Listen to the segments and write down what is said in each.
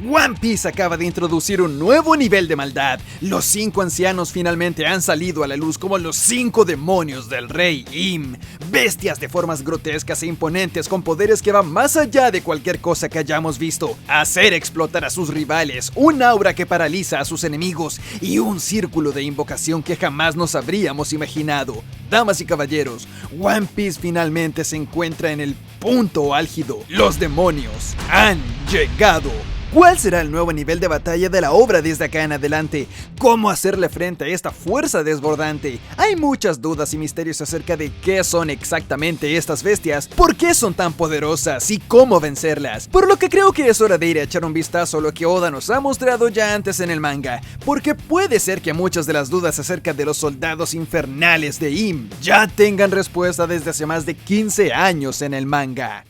One Piece acaba de introducir un nuevo nivel de maldad. Los 5 ancianos finalmente han salido a la luz como los 5 demonios del rey Im. Bestias de formas grotescas e imponentes con poderes que van más allá de cualquier cosa que hayamos visto. Hacer explotar a sus rivales, un aura que paraliza a sus enemigos y un círculo de invocación que jamás nos habríamos imaginado. Damas y caballeros, One Piece finalmente se encuentra en el punto álgido. Los demonios han llegado. ¿Cuál será el nuevo nivel de batalla de la obra desde acá en adelante? ¿Cómo hacerle frente a esta fuerza desbordante? Hay muchas dudas y misterios acerca de qué son exactamente estas bestias, por qué son tan poderosas y cómo vencerlas. Por lo que creo que es hora de ir a echar un vistazo a lo que Oda nos ha mostrado ya antes en el manga, porque puede ser que muchas de las dudas acerca de los soldados infernales de Im ya tengan respuesta desde hace más de 15 años en el manga.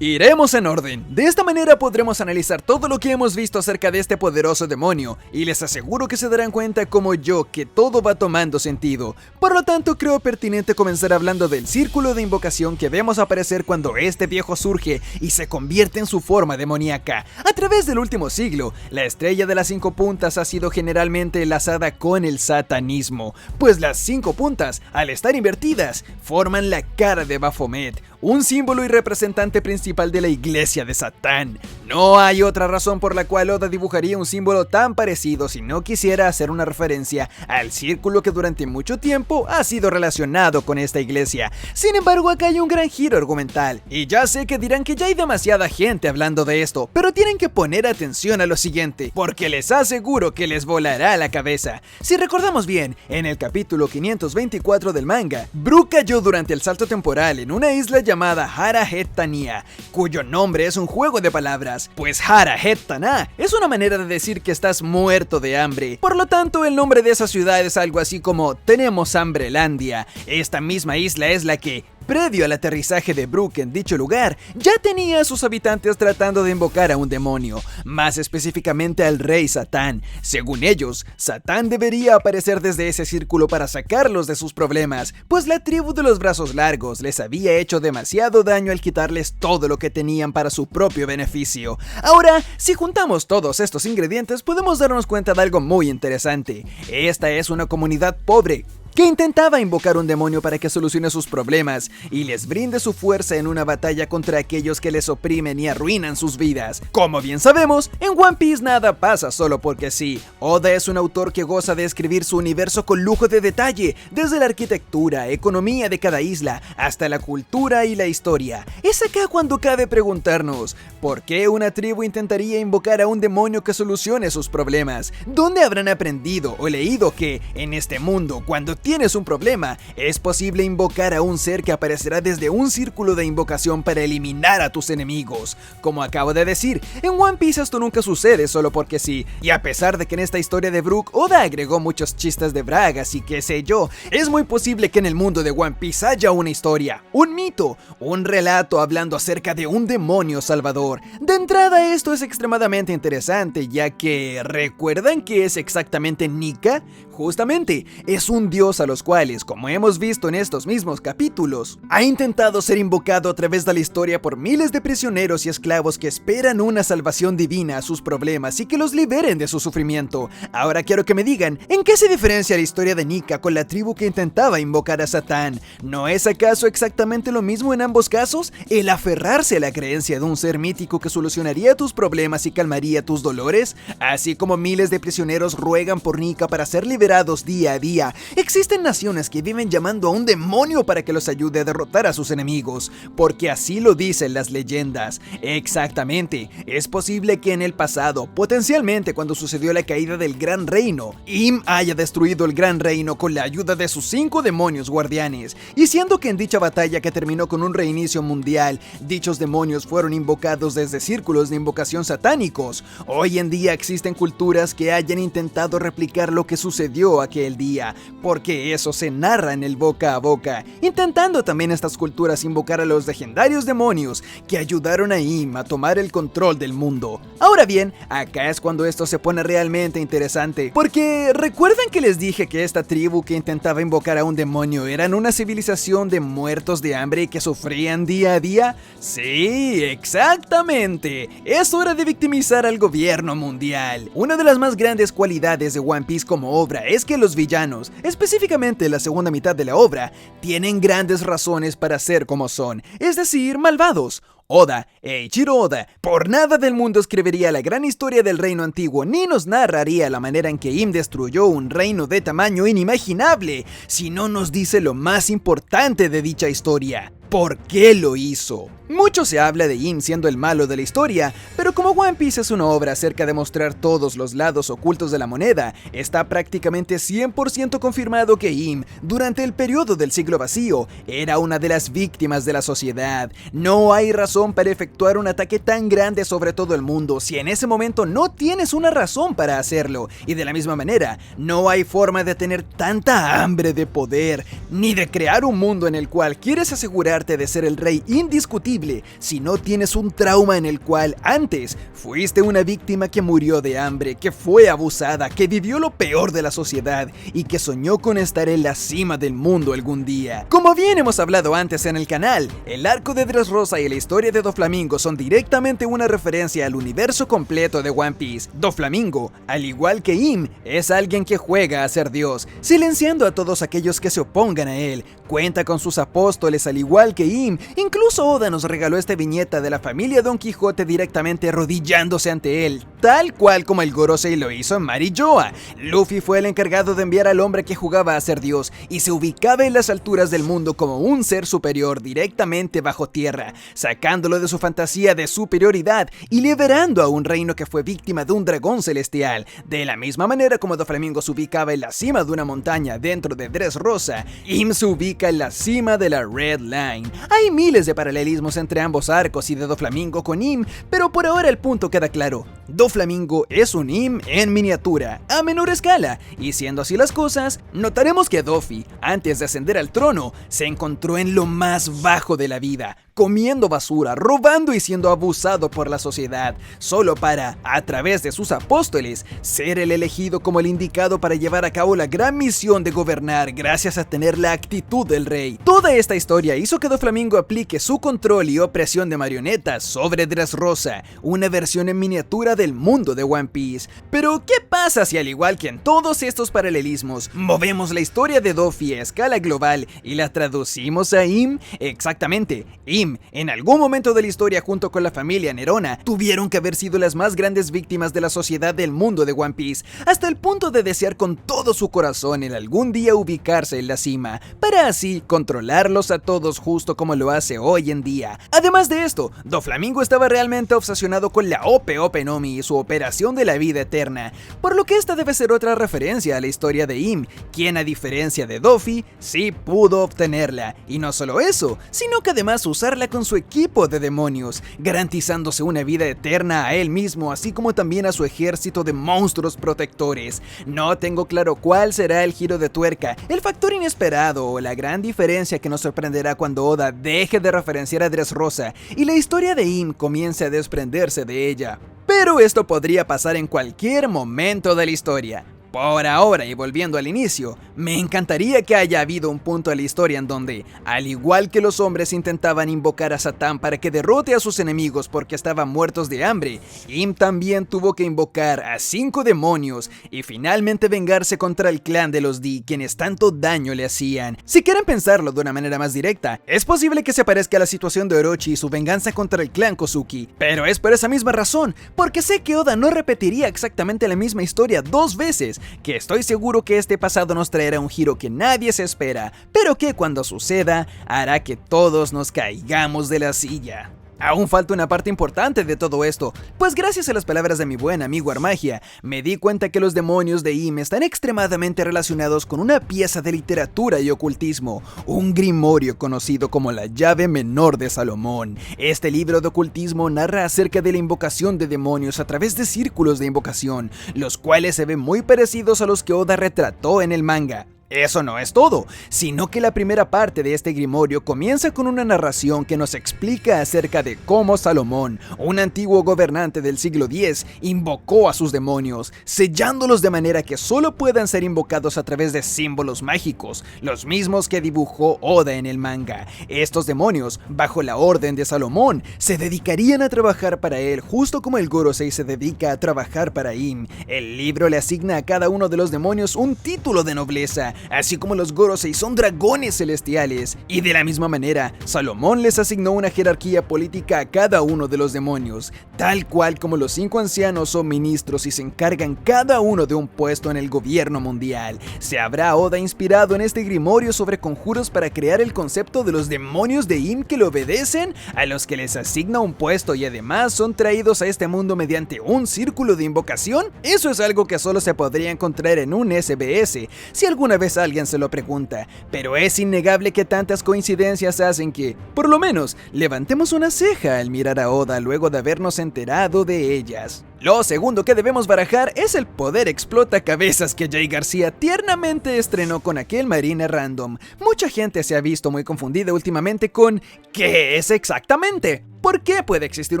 Iremos en orden. De esta manera podremos analizar todo lo que hemos visto acerca de este poderoso demonio, y les aseguro que se darán cuenta como yo que todo va tomando sentido. Por lo tanto, creo pertinente comenzar hablando del círculo de invocación que vemos aparecer cuando este viejo surge y se convierte en su forma demoníaca. A través del último siglo, la estrella de las 5 puntas ha sido generalmente enlazada con el satanismo, pues las 5 puntas, al estar invertidas, forman la cara de Baphomet, un símbolo y representante principal de la iglesia de Satán. No hay otra razón por la cual Oda dibujaría un símbolo tan parecido si no quisiera hacer una referencia al círculo que durante mucho tiempo ha sido relacionado con esta iglesia. Sin embargo, acá hay un gran giro argumental, y ya sé que dirán que ya hay demasiada gente hablando de esto, pero tienen que poner atención a lo siguiente, porque les aseguro que les volará la cabeza. Si recordamos bien, en el capítulo 524 del manga, Brook cayó durante el salto temporal en una isla llamada Hara-Het-Tania, cuyo nombre es un juego de palabras, pues Hara-Het-Tana es una manera de decir que estás muerto de hambre. Por lo tanto, el nombre de esa ciudad es algo así como Tenemos Hambrelandia. Esta misma isla es la que, previo al aterrizaje de Brook en dicho lugar, ya tenía a sus habitantes tratando de invocar a un demonio, más específicamente al rey Satán. Según ellos, Satán debería aparecer desde ese círculo para sacarlos de sus problemas, pues la tribu de los brazos largos les había hecho demasiado daño al quitarles todo lo que tenían para su propio beneficio. Ahora, si juntamos todos estos ingredientes, podemos darnos cuenta de algo muy interesante. Esta es una comunidad pobre que intentaba invocar un demonio para que solucione sus problemas y les brinde su fuerza en una batalla contra aquellos que les oprimen y arruinan sus vidas. Como bien sabemos, en One Piece nada pasa solo porque sí. Oda es un autor que goza de escribir su universo con lujo de detalle, desde la arquitectura, economía de cada isla, hasta la cultura y la historia. Es acá cuando cabe preguntarnos, ¿por qué una tribu intentaría invocar a un demonio que solucione sus problemas? ¿Dónde habrán aprendido o leído que, en este mundo, cuando tienes un problema, es posible invocar a un ser que aparecerá desde un círculo de invocación para eliminar a tus enemigos? Como acabo de decir, en One Piece esto nunca sucede solo porque sí, y a pesar de que en esta historia de Brook, Oda agregó muchos chistes de bragas y qué sé yo, es muy posible que en el mundo de One Piece haya una historia, un mito, un relato hablando acerca de un demonio salvador. De entrada, esto es extremadamente interesante, ya que ¿recuerdan qué es exactamente Nika? Justamente, es un dios a los cuales, como hemos visto en estos mismos capítulos, ha intentado ser invocado a través de la historia por miles de prisioneros y esclavos que esperan una salvación divina a sus problemas y que los liberen de su sufrimiento. Ahora quiero que me digan, ¿en qué se diferencia la historia de Nika con la tribu que intentaba invocar a Satán? ¿No es acaso exactamente lo mismo en ambos casos? El aferrarse a la creencia de un ser mítico que solucionaría tus problemas y calmaría tus dolores, así como miles de prisioneros ruegan por Nika para ser liberados día a día. Existen naciones que viven llamando a un demonio para que los ayude a derrotar a sus enemigos, porque así lo dicen las leyendas. Exactamente, es posible que en el pasado, potencialmente cuando sucedió la caída del Gran Reino, Im haya destruido el Gran Reino con la ayuda de sus 5 demonios guardianes, y siendo que en dicha batalla que terminó con un reinicio mundial, dichos demonios fueron invocados desde círculos de invocación satánicos. Hoy en día existen culturas que hayan intentado replicar lo que sucedió aquel día, porque que eso se narra en el boca a boca, intentando también estas culturas invocar a los legendarios demonios que ayudaron a Im a tomar el control del mundo. Ahora bien, acá es cuando esto se pone realmente interesante, porque ¿recuerdan que les dije que esta tribu que intentaba invocar a un demonio eran una civilización de muertos de hambre y que sufrían día a día? Sí, exactamente. Es hora de victimizar al gobierno mundial. Una de las más grandes cualidades de One Piece como obra es que los villanos, específicamente la segunda mitad de la obra, tienen grandes razones para ser como son, es decir, malvados. Oda, Eiichiro Oda, por nada del mundo escribiría la gran historia del reino antiguo, ni nos narraría la manera en que Im destruyó un reino de tamaño inimaginable, si no nos dice lo más importante de dicha historia: ¿por qué lo hizo? Mucho se habla de Im siendo el malo de la historia, pero como One Piece es una obra acerca de mostrar todos los lados ocultos de la moneda, está prácticamente 100% confirmado que Im, durante el periodo del siglo vacío, era una de las víctimas de la sociedad. No hay razón para efectuar un ataque tan grande sobre todo el mundo si en ese momento no tienes una razón para hacerlo, y de la misma manera, no hay forma de tener tanta hambre de poder, ni de crear un mundo en el cual quieres asegurarte de ser el rey indiscutible si no tienes un trauma en el cual antes fuiste una víctima que murió de hambre, que fue abusada, que vivió lo peor de la sociedad y que soñó con estar en la cima del mundo algún día. Como bien hemos hablado antes en el canal, el arco de Dressrosa y la historia de Doflamingo son directamente una referencia al universo completo de One Piece. Doflamingo, al igual que Im, es alguien que juega a ser Dios, silenciando a todos aquellos que se opongan a él. Cuenta con sus apóstoles al igual que Im. Incluso Oda nos regaló esta viñeta de la familia Don Quijote directamente arrodillándose ante él, tal cual como el Gorosei lo hizo en Marijoa. Luffy fue el encargado de enviar al hombre que jugaba a ser Dios y se ubicaba en las alturas del mundo como un ser superior directamente bajo tierra, sacándolo de su fantasía de superioridad y liberando a un reino que fue víctima de un dragón celestial. De la misma manera como Doflamingo se ubicaba en la cima de una montaña dentro de Dressrosa, Im se ubica en la cima de la Red Line. Hay miles de paralelismos entre ambos arcos y de Doflamingo con Im, pero por ahora el punto queda claro: Doflamingo es un Im en miniatura, a menor escala, y siendo así las cosas, notaremos que Doffy, antes de ascender al trono, se encontró en lo más bajo de la vida, comiendo basura, robando y siendo abusado por la sociedad, solo para, a través de sus apóstoles, ser el elegido como el indicado para llevar a cabo la gran misión de gobernar gracias a tener la actitud del rey. Toda esta historia hizo que Doflamingo aplique su control y opresión de marionetas sobre Dressrosa, una versión en miniatura del mundo de One Piece. Pero ¿qué pasa si, al igual que en todos estos paralelismos, movemos la historia de Doffy a escala global y la traducimos a Im? Exactamente, Im, en algún momento de la historia junto con la familia Nerona, tuvieron que haber sido las más grandes víctimas de la sociedad del mundo de One Piece, hasta el punto de desear con todo su corazón el algún día ubicarse en la cima, para así controlarlos a todos justo como lo hace hoy en día. Además de esto, Doflamingo estaba realmente obsesionado con la Ope Ope Nomi y su operación de la vida eterna, por lo que esta debe ser otra referencia a la historia de Im, quien a diferencia de Doffy, sí pudo obtenerla, y no solo eso, sino que además usarla con su equipo de demonios, garantizándose una vida eterna a él mismo, así como también a su ejército de monstruos protectores. No tengo claro cuál será el giro de tuerca, el factor inesperado o la gran diferencia que nos sorprenderá cuando Oda deje de referenciar a Dressrosa y la historia de Im comience a desprenderse de ella. Pero esto podría pasar en cualquier momento de la historia. Por ahora, y volviendo al inicio, me encantaría que haya habido un punto en la historia en donde, al igual que los hombres intentaban invocar a Satán para que derrote a sus enemigos porque estaban muertos de hambre, Im también tuvo que invocar a 5 demonios y finalmente vengarse contra el clan de los D, quienes tanto daño le hacían. Si quieren pensarlo de una manera más directa, es posible que se parezca a la situación de Orochi y su venganza contra el clan Kozuki, pero es por esa misma razón, porque sé que Oda no repetiría exactamente la misma historia 2 veces, que estoy seguro que este pasado nos traerá un giro que nadie se espera, pero que cuando suceda hará que todos nos caigamos de la silla. Aún falta una parte importante de todo esto, pues gracias a las palabras de mi buen amigo Armagia, me di cuenta que los demonios de Im están extremadamente relacionados con una pieza de literatura y ocultismo, un grimorio conocido como la llave menor de Salomón. Este libro de ocultismo narra acerca de la invocación de demonios a través de círculos de invocación, los cuales se ven muy parecidos a los que Oda retrató en el manga. Eso no es todo, sino que la primera parte de este grimorio comienza con una narración que nos explica acerca de cómo Salomón, un antiguo gobernante del siglo X, invocó a sus demonios, sellándolos de manera que solo puedan ser invocados a través de símbolos mágicos, los mismos que dibujó Oda en el manga. Estos demonios, bajo la orden de Salomón, se dedicarían a trabajar para él, justo como el Gorosei se dedica a trabajar para Im. El libro le asigna a cada uno de los demonios un título de nobleza, así como los Gorosei son dragones celestiales, y de la misma manera, Salomón les asignó una jerarquía política a cada uno de los demonios, tal cual como los 5 ancianos son ministros y se encargan cada uno de un puesto en el gobierno mundial. ¿Se habrá Oda inspirado en este grimorio sobre conjuros para crear el concepto de los demonios de Im que le obedecen, a los que les asigna un puesto y además son traídos a este mundo mediante un círculo de invocación? Eso es algo que solo se podría encontrar en un SBS, si alguna vez alguien se lo pregunta, pero es innegable que tantas coincidencias hacen que, por lo menos, levantemos una ceja al mirar a Oda luego de habernos enterado de ellas. Lo segundo que debemos barajar es el poder explota cabezas que Jay García tiernamente estrenó con aquel Marine Random. Mucha gente se ha visto muy confundida últimamente con ¿qué es exactamente? ¿Por qué puede existir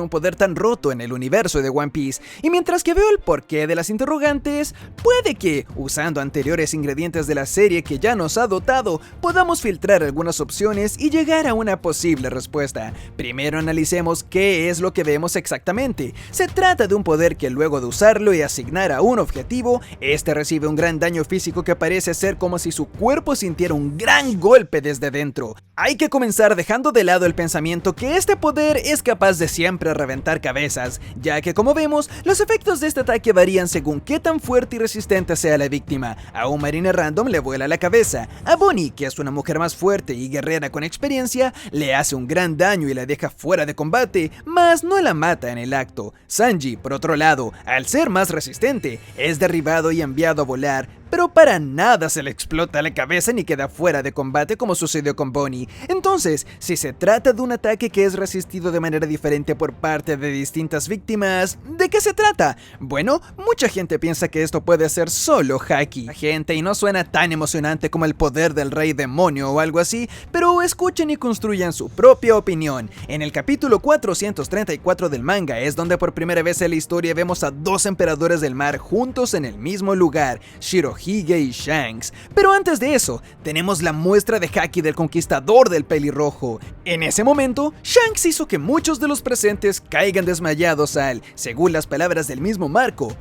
un poder tan roto en el universo de One Piece? Y mientras que veo el porqué de las interrogantes, puede que, usando anteriores ingredientes de la serie que ya nos ha dotado, podamos filtrar algunas opciones y llegar a una posible respuesta. Primero analicemos qué es lo que vemos exactamente. Se trata de un poder que luego de usarlo y asignar a un objetivo, este recibe un gran daño físico que parece ser como si su cuerpo sintiera un gran golpe desde dentro. Hay que comenzar dejando de lado el pensamiento que este poder es capaz de siempre reventar cabezas, ya que como vemos, los efectos de este ataque varían según qué tan fuerte y resistente sea la víctima. A un Marine Random le vuela la cabeza, a Bonnie, que es una mujer más fuerte y guerrera con experiencia, le hace un gran daño y la deja fuera de combate, mas no la mata en el acto. Sanji, por otro lado, al ser más resistente, es derribado y enviado a volar, pero para nada se le explota la cabeza ni queda fuera de combate como sucedió con Bonnie. Entonces, si se trata de un ataque que es resistido de manera diferente por parte de distintas víctimas, ¿de qué se trata? Bueno, mucha gente piensa que esto puede ser solo haki. Y no suena tan emocionante como el poder del rey demonio o algo así, pero escuchen y construyan su propia opinión. En el capítulo 434 del manga es donde por primera vez en la historia vemos a 2 emperadores del mar juntos en el mismo lugar, Shirohige y Shanks. Pero antes de eso, tenemos la muestra de haki del conquistador del pelirrojo. En ese momento, Shanks hizo que muchos de los presentes caigan desmayados al, según las palabras del mismo Marco,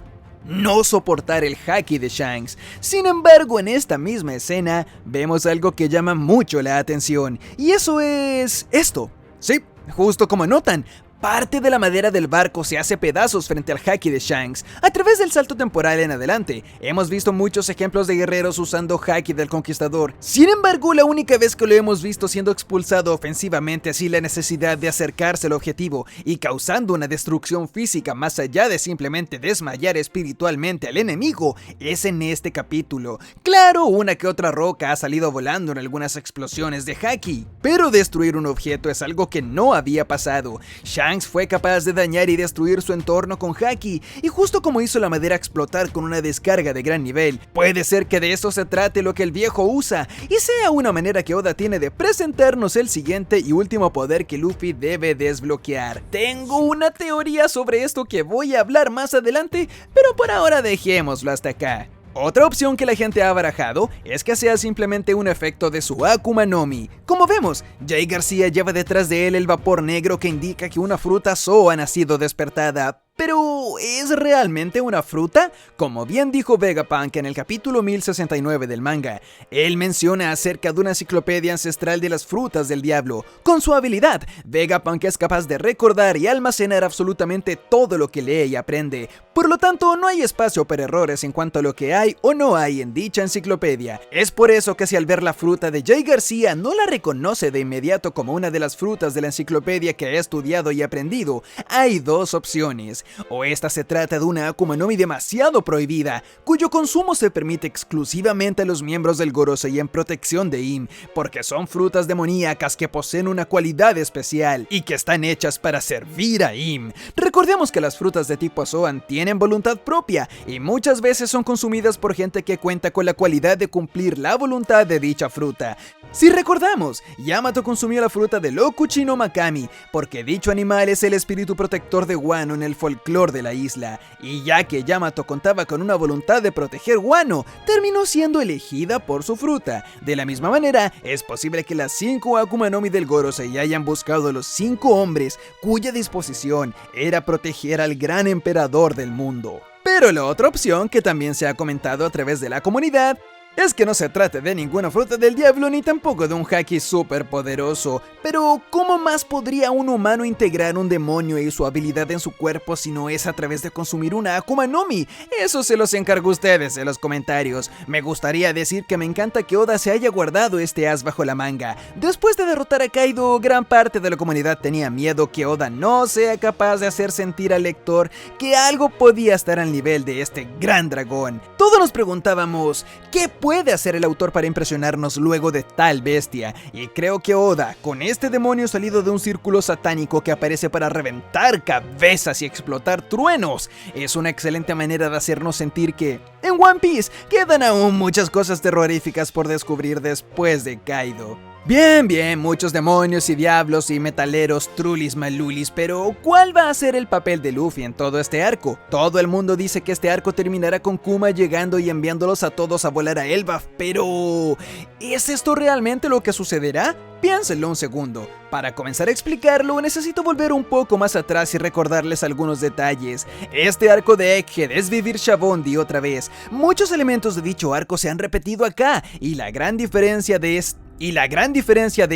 no soportar el haki de Shanks. Sin embargo, en esta misma escena, vemos algo que llama mucho la atención, y eso es esto. Sí, justo como notan, parte de la madera del barco se hace pedazos frente al haki de Shanks. A través del salto temporal en adelante, hemos visto muchos ejemplos de guerreros usando haki del conquistador. Sin embargo, la única vez que lo hemos visto siendo expulsado ofensivamente sin la necesidad de acercarse al objetivo y causando una destrucción física más allá de simplemente desmayar espiritualmente al enemigo, es en este capítulo. Claro, una que otra roca ha salido volando en algunas explosiones de haki, pero destruir un objeto es algo que no había pasado. Shanks fue capaz de dañar y destruir su entorno con haki, y justo como hizo la madera explotar con una descarga de gran nivel, puede ser que de eso se trate lo que el viejo usa, y sea una manera que Oda tiene de presentarnos el siguiente y último poder que Luffy debe desbloquear. Tengo una teoría sobre esto que voy a hablar más adelante, pero por ahora dejémoslo hasta acá. Otra opción que la gente ha barajado es que sea simplemente un efecto de su Akuma no Mi. Como vemos, Jay García lleva detrás de él el vapor negro que indica que una fruta Zou ha nacido despertada. ¿Pero es realmente una fruta? Como bien dijo Vegapunk en el capítulo 1069 del manga, él menciona acerca de una enciclopedia ancestral de las frutas del diablo. Con su habilidad, Vegapunk es capaz de recordar y almacenar absolutamente todo lo que lee y aprende. Por lo tanto, no hay espacio para errores en cuanto a lo que hay o no hay en dicha enciclopedia. Es por eso que si al ver la fruta de Jay García no la reconoce de inmediato como una de las frutas de la enciclopedia que ha estudiado y aprendido, hay 2 opciones. X. O esta se trata de una Akuma no Mi demasiado prohibida, cuyo consumo se permite exclusivamente a los miembros del Gorosei en protección de Im, porque son frutas demoníacas que poseen una cualidad especial y que están hechas para servir a Im. Recordemos que las frutas de tipo Zoan tienen voluntad propia y muchas veces son consumidas por gente que cuenta con la cualidad de cumplir la voluntad de dicha fruta. Si recordamos, Yamato consumió la fruta del Okuchi no Makami, porque dicho animal es el espíritu protector de Wano en el folclore de la isla, y ya que Yamato contaba con una voluntad de proteger Wano, terminó siendo elegida por su fruta. De la misma manera, es posible que las 5 Akuma no Mi del Gorosei hayan buscado a los 5 hombres cuya disposición era proteger al gran emperador del mundo. Pero la otra opción, que también se ha comentado a través de la comunidad, es que no se trate de ninguna fruta del diablo ni tampoco de un haki súper poderoso. Pero ¿cómo más podría un humano integrar un demonio y su habilidad en su cuerpo si no es a través de consumir una Akuma no Mi? Eso se los encargo a ustedes en los comentarios. Me gustaría decir que me encanta que Oda se haya guardado este as bajo la manga. Después de derrotar a Kaido, gran parte de la comunidad tenía miedo que Oda no sea capaz de hacer sentir al lector que algo podía estar al nivel de este gran dragón. Todos nos preguntábamos, ¿qué puede hacer el autor para impresionarnos luego de tal bestia? Y creo que Oda, con este demonio salido de un círculo satánico que aparece para reventar cabezas y explotar truenos, es una excelente manera de hacernos sentir que en One Piece quedan aún muchas cosas terroríficas por descubrir después de Kaido. Bien, muchos demonios y diablos y metaleros trulis malulis, pero ¿cuál va a ser el papel de Luffy en todo este arco? Todo el mundo dice que este arco terminará con Kuma llegando y enviándolos a todos a volar a Elbaf, pero ¿es esto realmente lo que sucederá? Piénsenlo un segundo. Para comenzar a explicarlo, necesito volver un poco más atrás y recordarles algunos detalles. Este arco de Egghead es vivir Shabondi otra vez. Muchos elementos de dicho arco se han repetido acá, y la gran diferencia de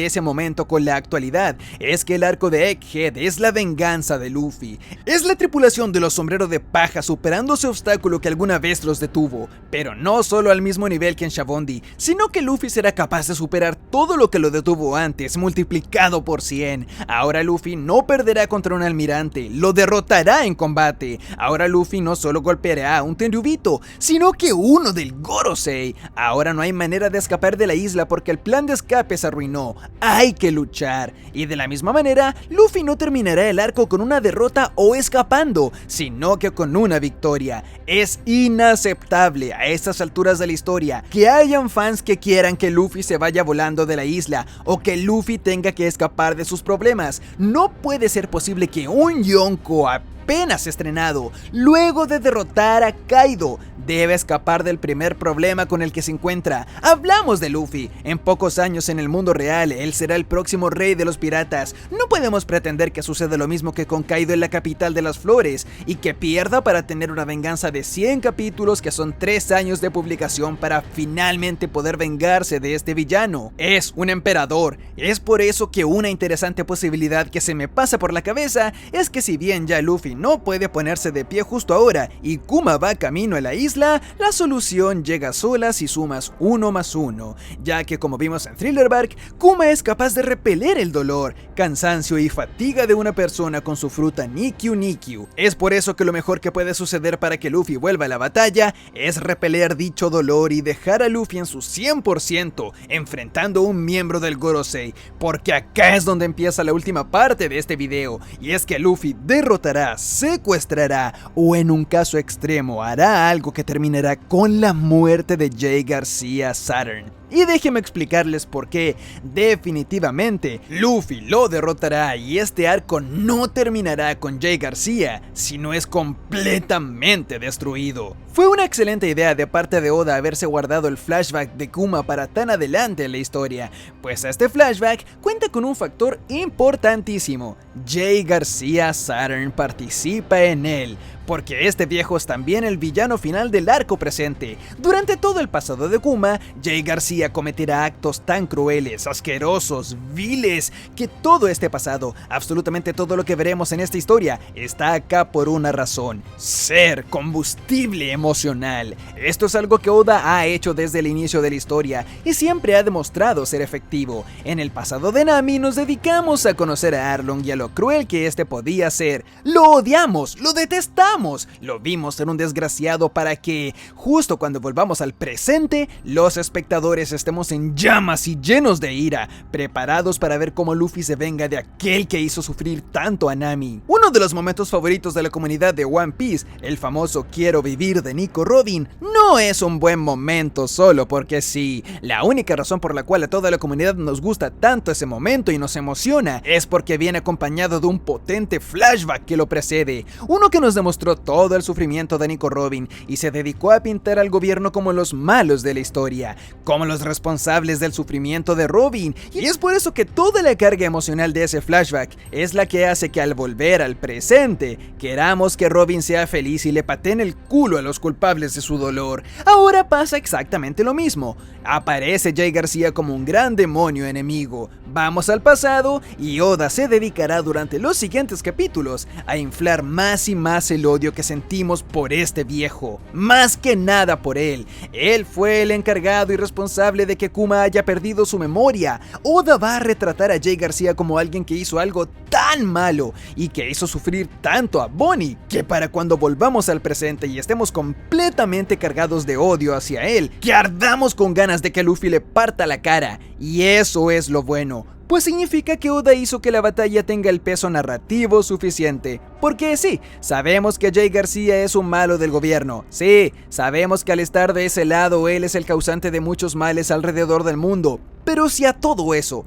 ese momento con la actualidad es que el arco de Egghead es la venganza de Luffy. Es la tripulación de los sombreros de paja superando ese obstáculo que alguna vez los detuvo, pero no solo al mismo nivel que en Shabondi, sino que Luffy será capaz de superar todo lo que lo detuvo antes, multiplicado por 100. Ahora Luffy no perderá contra un almirante, lo derrotará en combate. Ahora Luffy no solo golpeará a un Tenryubito, sino que uno del Gorosei. Ahora no hay manera de escapar de la isla porque el plan de escape se arruinó, hay que luchar. Y de la misma manera, Luffy no terminará el arco con una derrota o escapando, sino que con una victoria. Es inaceptable a estas alturas de la historia que hayan fans que quieran que Luffy se vaya volando de la isla o que Luffy tenga que escapar de sus problemas. No puede ser posible que un Yonko apenas estrenado, luego de derrotar a Kaido, debe escapar del primer problema con el que se encuentra. Hablamos de Luffy. En pocos años en el mundo real, él será el próximo rey de los piratas. No podemos pretender que suceda lo mismo que con Kaido en la capital de las flores, y que pierda para tener una venganza de 100 capítulos que son 3 años de publicación para finalmente poder vengarse de este villano. Es un emperador. Es por eso que una interesante posibilidad que se me pasa por la cabeza es que si bien ya Luffy no puede ponerse de pie justo ahora y Kuma va camino a la isla, la solución llega sola si sumas 1 más 1, ya que como vimos en Thriller Bark, Kuma es capaz de repeler el dolor, cansancio y fatiga de una persona con su fruta Nikyu Nikyu. Es por eso que lo mejor que puede suceder para que Luffy vuelva a la batalla es repeler dicho dolor y dejar a Luffy en su 100% enfrentando a un miembro del Gorosei, porque acá es donde empieza la última parte de este video, y es que Luffy derrotará, secuestrará o en un caso extremo hará algo que terminará con la muerte de Jay García Saturn. Y déjenme explicarles por qué. Definitivamente, Luffy lo derrotará y este arco no terminará con Jay García, sino es completamente destruido. Fue una excelente idea de parte de Oda haberse guardado el flashback de Kuma para tan adelante en la historia, pues este flashback cuenta con un factor importantísimo. Jay García Saturn participa en él. porque este viejo es también el villano final del arco presente. Durante todo el pasado de Kuma, Jay García cometerá actos tan crueles, asquerosos, viles, que todo este pasado, absolutamente todo lo que veremos en esta historia, está acá por una razón: ser combustible emocional. Esto es algo que Oda ha hecho desde el inicio de la historia y siempre ha demostrado ser efectivo. En el pasado de Nami nos dedicamos a conocer a Arlong y a lo cruel que este podía ser. Lo odiamos, lo detestamos, lo vimos ser un desgraciado para que, justo cuando volvamos al presente, los espectadores estemos en llamas y llenos de ira, preparados para ver cómo Luffy se venga de aquel que hizo sufrir tanto a Nami. Uno de los momentos favoritos de la comunidad de One Piece, el famoso "quiero vivir" de Nico Robin, no es un buen momento solo porque sí. La única razón por la cual a toda la comunidad nos gusta tanto ese momento y nos emociona es porque viene acompañado de un potente flashback que lo precede, uno que nos demostró todo el sufrimiento de Nico Robin y se dedicó a pintar al gobierno como los malos de la historia, como los responsables del sufrimiento de Robin, y es por eso que toda la carga emocional de ese flashback es la que hace que al volver al presente queramos que Robin sea feliz y le pateen el culo a los culpables de su dolor. Ahora pasa exactamente lo mismo. Aparece Jay García como un gran demonio enemigo. Vamos al pasado y Oda se dedicará durante los siguientes capítulos a inflar más y más el odio que sentimos por este viejo. Más que nada por él. Él fue el encargado y responsable de que Kuma haya perdido su memoria. Oda va a retratar a Jay García como alguien que hizo algo tan malo y que hizo sufrir tanto a Bonnie, que para cuando volvamos al presente y estemos completamente cargados de odio hacia él, que ardamos con ganas de que Luffy le parta la cara. Y eso es lo bueno, pues significa que Oda hizo que la batalla tenga el peso narrativo suficiente. Porque sí, sabemos que Jay García es un malo del gobierno. Sí, sabemos que al estar de ese lado él es el causante de muchos males alrededor del mundo. Pero si a todo eso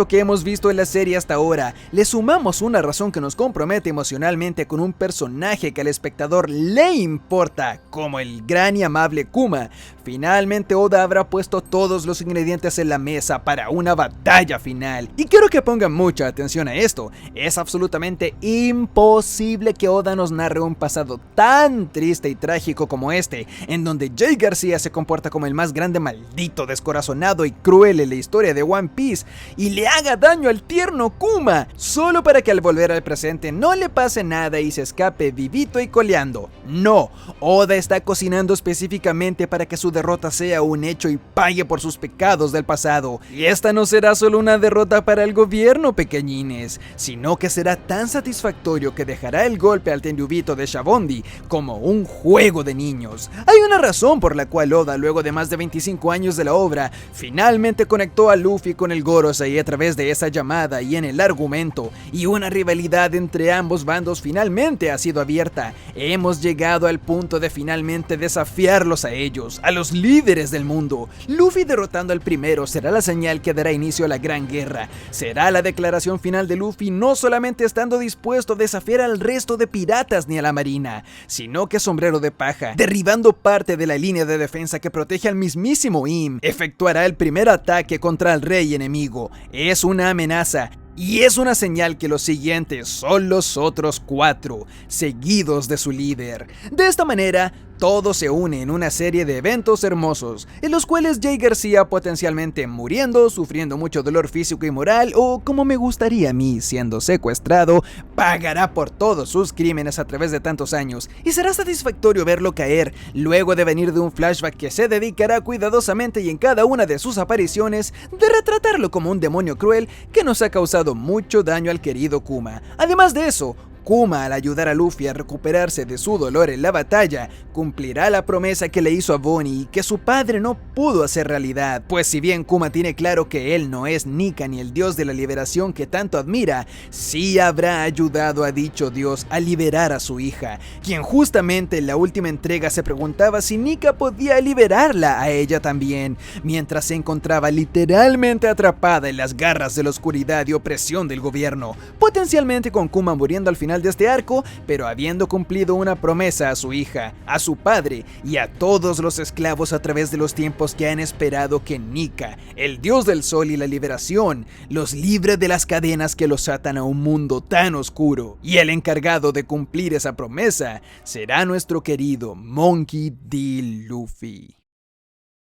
que hemos visto en la serie hasta ahora, le sumamos una razón que nos compromete emocionalmente con un personaje que al espectador le importa, como el gran y amable Kuma, finalmente Oda habrá puesto todos los ingredientes en la mesa para una batalla final. Y quiero que pongan mucha atención a esto. Es absolutamente imposible que Oda nos narre un pasado tan triste y trágico como este, en donde Jay García se comporta como el más grande maldito, descorazonado y cruel en la historia de One Piece y le haga daño al tierno Kuma, solo para que al volver al presente no le pase nada y se escape vivito y coleando. No, Oda está cocinando específicamente para que su derrota sea un hecho y pague por sus pecados del pasado. Y esta no será solo una derrota para el gobierno, pequeñines, sino que será tan satisfactorio que dejará el golpe al Tenryubito de Shabondi como un juego de niños. Hay una razón por la cual Oda, luego de más de 25 años de la obra, finalmente conectó a Luffy con el Gorosei a través de esa llamada y en el argumento, y una rivalidad entre ambos bandos finalmente ha sido abierta. Hemos llegado al punto de finalmente desafiarlos a ellos, a los líderes del mundo. Luffy derrotando al primero será la señal que dará inicio a la gran guerra. Será la declaración final de Luffy, no solamente estando dispuesto a desafiar al resto de piratas ni a la marina, sino que Sombrero de Paja, derribando parte de la línea de defensa que protege al mismísimo Im, efectuará el primer ataque contra el rey enemigo. Es una amenaza y es una señal que los siguientes son los otros 4, seguidos de su líder. De esta manera, todo se une en una serie de eventos hermosos, en los cuales Jay García potencialmente muriendo, sufriendo mucho dolor físico y moral, o como me gustaría a mí, siendo secuestrado, pagará por todos sus crímenes a través de tantos años, y será satisfactorio verlo caer, luego de venir de un flashback que se dedicará cuidadosamente y en cada una de sus apariciones, de retratarlo como un demonio cruel que nos ha causado mucho daño al querido Kuma. Además de eso, Kuma, al ayudar a Luffy a recuperarse de su dolor en la batalla, cumplirá la promesa que le hizo a Bonnie y que su padre no pudo hacer realidad, pues si bien Kuma tiene claro que él no es Nika ni el dios de la liberación que tanto admira, sí habrá ayudado a dicho dios a liberar a su hija, quien justamente en la última entrega se preguntaba si Nika podía liberarla a ella también, mientras se encontraba literalmente atrapada en las garras de la oscuridad y opresión del gobierno, potencialmente con Kuma muriendo al final final de este arco, pero habiendo cumplido una promesa a su hija, a su padre y a todos los esclavos a través de los tiempos que han esperado que Nika, el dios del sol y la liberación, los libre de las cadenas que los atan a un mundo tan oscuro. Y el encargado de cumplir esa promesa será nuestro querido Monkey D. Luffy.